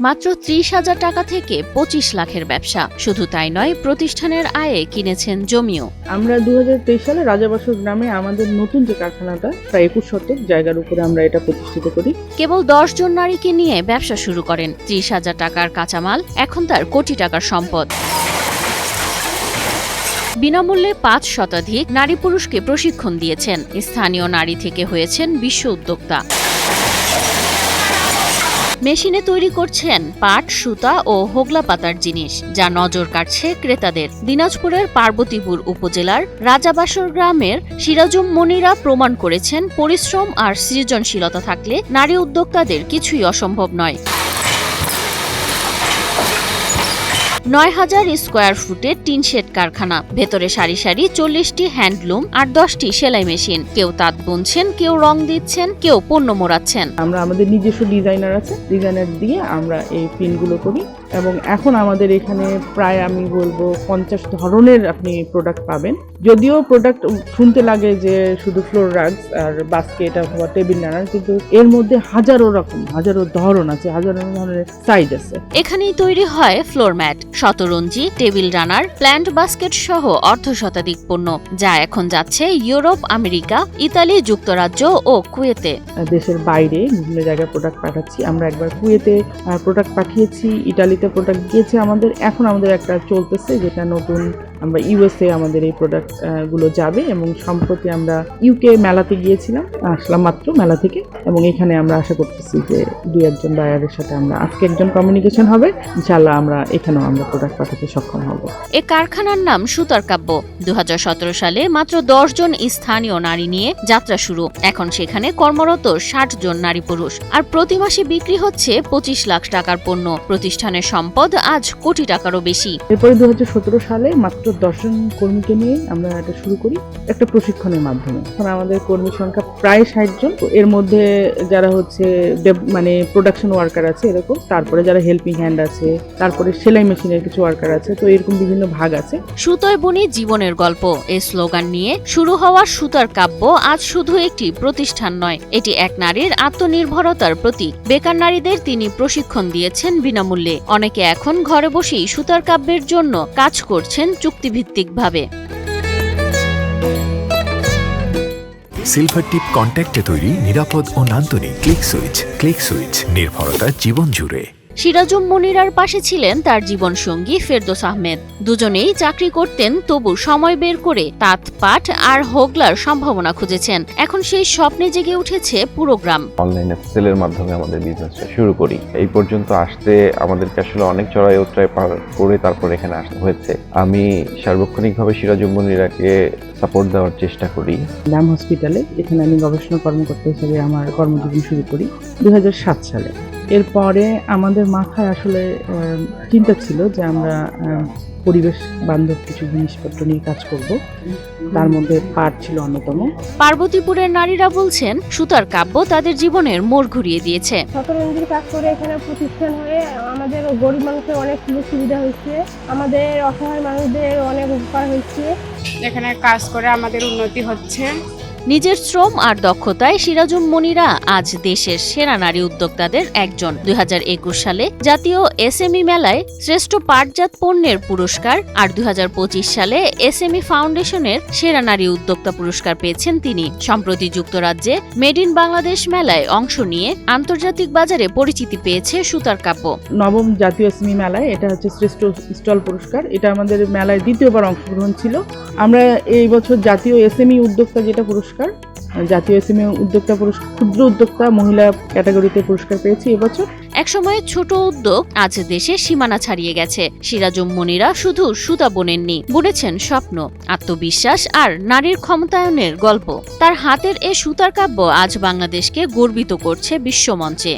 মাত্র ৩০,০০০ টাকা থেকে ২৫ লাখের ব্যবসা। শুধু তাই নয়, প্রতিষ্ঠানের আয়ে কিনেছেন জমিও। আমরা ২০২৩ সালে রাজাবাসর গ্রামে আমাদের নতুন যে কারখানাটা প্রায় ২১ শতক জায়গার উপরে আমরা এটা প্রতিষ্ঠিত করি। কেবল ১০ জন নারীকে নিয়ে ব্যবসা শুরু করেন। ৩০,০০০ টাকার কাঁচামাল এখন তার কোটি টাকার সম্পদ। বিনামূল্যে ৫ শতাধিক নারী পুরুষকে প্রশিক্ষণ দিয়েছেন। স্থানীয় নারী থেকে হয়েছেন বিশ্ব উদ্যোক্তা। মেশিনে তৈরি করছেন পাট, সুতা ও হোগলা পাতার জিনিস, যা নজর কাটছে ক্রেতাদের। দিনাজপুরের পার্বতীপুর উপজেলার রাজাবাসর গ্রামের সিরাজুম মনিরা প্রমাণ করেছেন, পরিশ্রম আর সৃজনশীলতা থাকলে নারী উদ্যোক্তাদের কিছুই অসম্ভব নয়। ৯,০০০ স্কোয়ার ফুটের টিন শেড কারখানা, ভেতরে সারি সারি ৪০টি হ্যান্ডলুম আর ১০টি সেলাই মেশিন। কেউ তাঁত বুনছেন, কেউ রং দিচ্ছেন, কেউ পণ্য মোড়াচ্ছেন। আমরা আমাদের নিজস্ব ডিজাইনার আছে, ডিজাইনার দিয়ে আমরা এই প্রিন্টগুলো করি এবং এখন আমাদের এখানে প্রায় আমি বলবো ৫০ ধরনের আপনি প্রোডাক্ট পাবেন। যদিও প্রোডাক্ট শুনতে লাগে যে শুধু ফ্লোর রাগস আর বাস্কেট অথবা টেবিল রানার, কিন্তু এর মধ্যে হাজারো ধরন আছে, হাজারো ধরনের সাইজ আছে। এখানেই তৈরি হয় ফ্লোর ম্যাট, শতরঞ্জি, টেবিল রানার, প্ল্যান্ট বাস্কেট সহ অর্ধশতাধিক পণ্য, যা এখন যাচ্ছে ইউরোপ, আমেরিকা, ইতালি, যুক্তরাজ্য ও কুয়েতে। দেশের বাইরে বিভিন্ন জায়গায় প্রোডাক্ট পাঠাচ্ছি। আমরা একবার কুয়েতে প্রোডাক্ট পাঠিয়েছি, ইটালিতে প্রোডাক্ট গিয়েছে আমাদের। এখন আমাদের একটা চলতেছে যেটা নতুন, আমরা ইউএসএ আমাদের এই প্রোডাক্ট গুলো যাবে এবং সম্প্রতি আমরা ইউকে মেলাতে গিয়েছিলাম, আসলাম মাত্র মেলা থেকে, এবং এখানে আমরা আশা করতেছি যে ২-১ জন বায়ারের সাথে আমরা আজকে একজন কমিউনিকেশন হবে, ইনশাআল্লাহ আমরা এখানেও আমরা প্রোডাক্ট পাঠাতে সক্ষম হব। এ কারখানার নাম সুতার কাব্য। ২০১৭ সালে মাত্র ১০ জন স্থানীয় নারী নিয়ে যাত্রা শুরু। এখন সেখানে কর্মরত ৬০ জন নারী পুরুষ, আর প্রতি মাসে বিক্রি হচ্ছে ২৫ লাখ টাকার পণ্য। প্রতিষ্ঠানের সম্পদ আজ কোটি টাকারও বেশি। এরপরে ২০১৭ সালে মাত্র ১০ জন কর্মীকে নিয়ে আমরা এটা শুরু করি একটা প্রশিক্ষণের মাধ্যমে। এখন আমাদের কর্মী সংখ্যা প্রায় ৬০ জন। এর মধ্যে যারা হচ্ছে মানে প্রোডাকশন ওয়ার্কার আছে এরকম, তারপরে যারা হেল্পিং হ্যান্ড আছে, তারপরে সেলাই মেশিনের কিছু ওয়ার্কার আছে, তো এরকম বিভিন্ন ভাগ আছে। সুতোয় বুনি জীবনের গল্প, এই স্লোগান নিয়ে শুরু হওয়া সুতার কাব্য আজ শুধু একটি প্রতিষ্ঠান নয়, এটি এক নারীর আত্মনির্ভরতার প্রতীক। বেকার নারীদের তিনি প্রশিক্ষণ দিয়েছেন বিনামূল্যে। অনেকে এখন ঘরে বসেই সুতার কাব্যের জন্য কাজ করছেন চুক্তিভিত্তিকভাবে। সিলভার টিপ কন্ট্যাক্টে তৈরি নিরাপদ ও নান্দনিক ক্লিক সুইচ নির্ভরতা জীবন জুড়ে। সিরাজুম মনিরার পাশে ছিলেন তার জীবনসঙ্গী ফেরদৌস আহমেদ। দুজনেই চাকরি করতেন, তবু সময় বের করে তাঁত, পাট আর হোগলার সম্ভাবনা খুঁজেছেন। এখন সেই স্বপ্নে জেগে উঠেছে পুরো গ্রাম। অনলাইনে সেলের মাধ্যমে আমাদের বিজনেসটা শুরু করি। এই পর্যন্ত আসতে আমাদেরকে আসলে অনেক চড়াই উতরাই পার করে তারপর এখানে আসতে হয়েছে। আমি সার্বক্ষণিকভাবে সিরাজুম মনিরাকে সাপোর্ট দেওয়ার চেষ্টা করি। ল্যাম হসপিটালে এখানে আমি গবেষণা কর্মকর্তা হিসেবে আমার কর্মজীবন শুরু করি ২০০৭ সালে। এরপরে আমাদের মাথায় আসলে চিন্তা ছিল যে আমরা পরিবেশ বান্ধব কিছু জিনিসপত্র নিয়ে কাজ করব, তার মধ্যে পাট ছিল অন্যতম। পার্বতীপুরের নারীরা বলছেন, সুতার কাব্য তাদের জীবনের মোড় ঘুরিয়ে দিয়েছে। শতরঞ্জির কাজ করে এখানে প্রতিষ্ঠান হয়ে আমাদের গরিব মানুষের অনেক সুযোগ সুবিধা হয়েছে, আমাদের অসহায় মানুষদের অনেক উপকার হয়েছে। এখানে কাজ করে আমাদের উন্নতি হচ্ছে। নিজের শ্রম আর দক্ষতায় সিরাজুম মনিরা আজ দেশের সেরা নারী উদ্যোক্তাদের একজন। ২০২১ সালে জাতীয় এসএমই মেলায় শ্রেষ্ঠ পাটজাত পণ্যের পুরস্কার আর ২০২৫ সালে এসএমই ফাউন্ডেশনের সেরা নারী উদ্যোক্তা পুরস্কার পেয়েছেন তিনি। সম্প্রতি যুক্তরাজ্যে মেড ইন বাংলাদেশ মেলায় অংশ নিয়ে আন্তর্জাতিক বাজারে পরিচিতি পেয়েছে সুতার কাব্য। নবম জাতীয় এসএমই মেলায় এটা হচ্ছে শ্রেষ্ঠ স্টল পুরস্কার। এটা আমাদের মেলায় দ্বিতীয়বার অংশগ্রহণ ছিল। আমরা এই বছর জাতীয় এসএমই উদ্যোক্তা যেটা পুরস্কার, জাতীয় এসএমই উদ্যোক্তা পুরস্কার, ক্ষুদ্র উদ্যোক্তা মহিলা ক্যাটাগরিতে পুরস্কার পেয়েছি এবছর। একসময় ছোট উদ্যোগ আজ দেশে সীমানা ছাড়িয়ে গেছে। সিরাজুম মনিরা শুধু সুতা বোনেননি, বুনেছেন স্বপ্ন, আত্মবিশ্বাস আর নারীর ক্ষমতায়নের গল্প। তার হাতের এ সুতার কাব্য আজ বাংলাদেশকে গর্বিত করছে বিশ্বমঞ্চে।